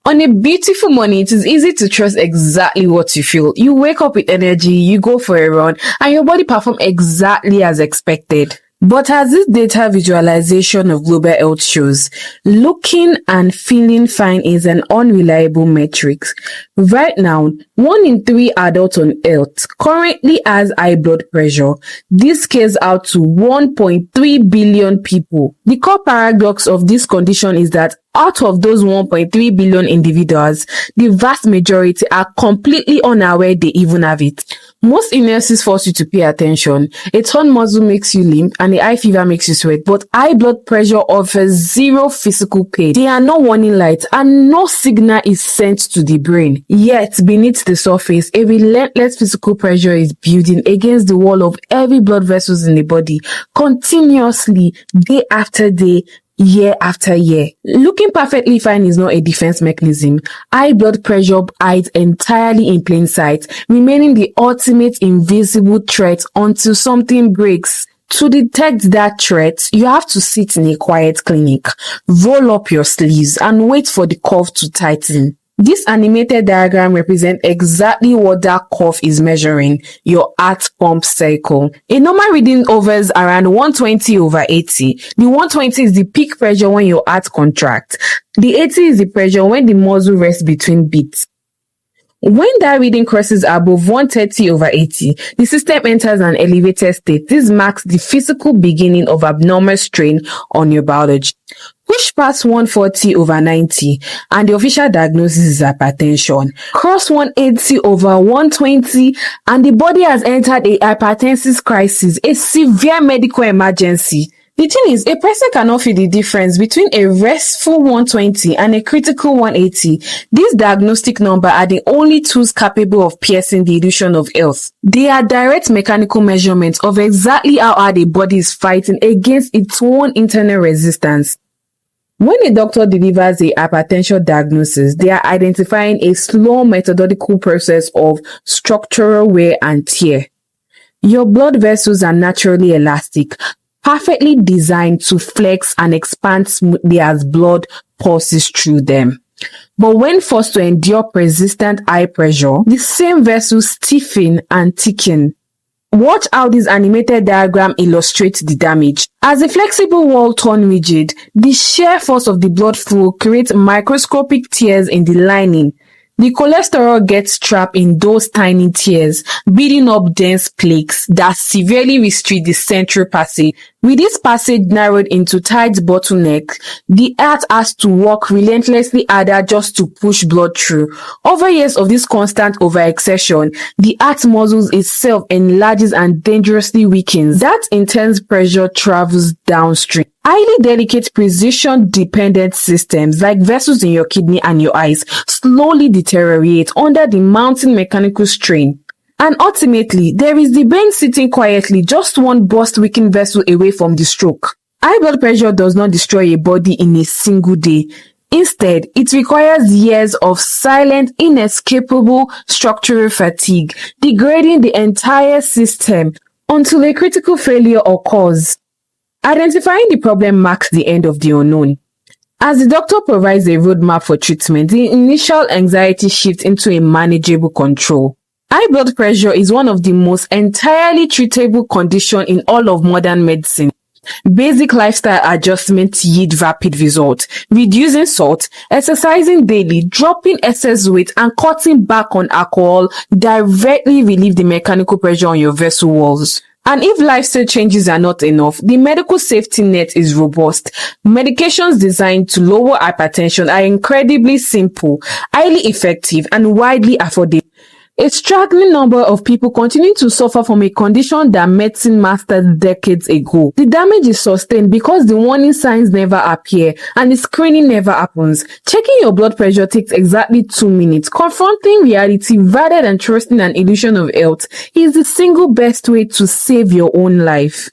On a beautiful morning, it is easy to trust exactly what you feel. You wake up with energy, you go for a run, and your body performs exactly as expected. But as this data visualization of global health shows, looking and feeling fine is an unreliable metric. Right now, 1 in 3 adults on Earth currently has high blood pressure. This scales out to 1.3 billion people. The core paradox of this condition is that out of those 1.3 billion individuals, the vast majority are completely unaware they even have it. Most illnesses force you to pay attention. A torn muscle makes you limp and a high fever makes you sweat, but high blood pressure offers zero physical pain. There are no warning lights and no signal is sent to the brain. Yet, beneath the surface, a relentless physical pressure is building against the wall of every blood vessels in the body, continuously, day after day, year after year. Looking perfectly fine is not a defense mechanism. High blood pressure hides entirely in plain sight, remaining the ultimate invisible threat until something breaks. To detect that threat, you have to sit in a quiet clinic, roll up your sleeves, and wait for the curve to tighten. This animated diagram represents exactly what that curve is measuring, your heart pump cycle. A normal reading hovers around 120/80. The 120 is the peak pressure when your heart contracts. The 80 is the pressure when the muscle rests between beats. When that reading crosses above 130/80, the system enters an elevated state. This marks the physical beginning of abnormal strain on your biology. Push past 140/90 and the official diagnosis is hypertension. Cross 180/120 and the body has entered a hypertensive crisis, a severe medical emergency. The thing is, a person cannot feel the difference between a restful 120 and a critical 180. These diagnostic numbers are the only tools capable of piercing the illusion of health. They are direct mechanical measurements of exactly how hard a body is fighting against its own internal resistance. When a doctor delivers a hypertension diagnosis, they are identifying a slow methodological process of structural wear and tear. Your blood vessels are naturally elastic, perfectly designed to flex and expand smoothly as blood pulses through them. But when forced to endure persistent high pressure, the same vessels stiffen and thicken. Watch how this animated diagram illustrates the damage. As the flexible wall turns rigid, the sheer force of the blood flow creates microscopic tears in the lining. The cholesterol gets trapped in those tiny tears, building up dense plaques that severely restrict the central passage. With this passage narrowed into tight bottleneck, the heart has to work relentlessly harder just to push blood through. Over years of this constant overexertion, the heart muscles itself enlarges and dangerously weakens. That intense pressure travels downstream. Highly delicate precision-dependent systems like vessels in your kidney and your eyes slowly deteriorate under the mounting mechanical strain. And ultimately, there is the brain sitting quietly, just one burst-weakened vessel away from the stroke. High blood pressure does not destroy a body in a single day. Instead, it requires years of silent, inescapable structural fatigue, degrading the entire system until a critical failure occurs. Identifying the problem marks the end of the unknown. As the doctor provides a roadmap for treatment, the initial anxiety shifts into a manageable control. High blood pressure is one of the most entirely treatable conditions in all of modern medicine. Basic lifestyle adjustments yield rapid results. Reducing salt, exercising daily, dropping excess weight, and cutting back on alcohol directly relieve the mechanical pressure on your vessel walls. And if lifestyle changes are not enough, the medical safety net is robust. Medications designed to lower hypertension are incredibly simple, highly effective, and widely affordable. A straggling number of people continue to suffer from a condition that medicine mastered decades ago. The damage is sustained because the warning signs never appear and the screening never happens. Checking your blood pressure takes exactly 2 minutes. Confronting reality rather than trusting an illusion of health is the single best way to save your own life.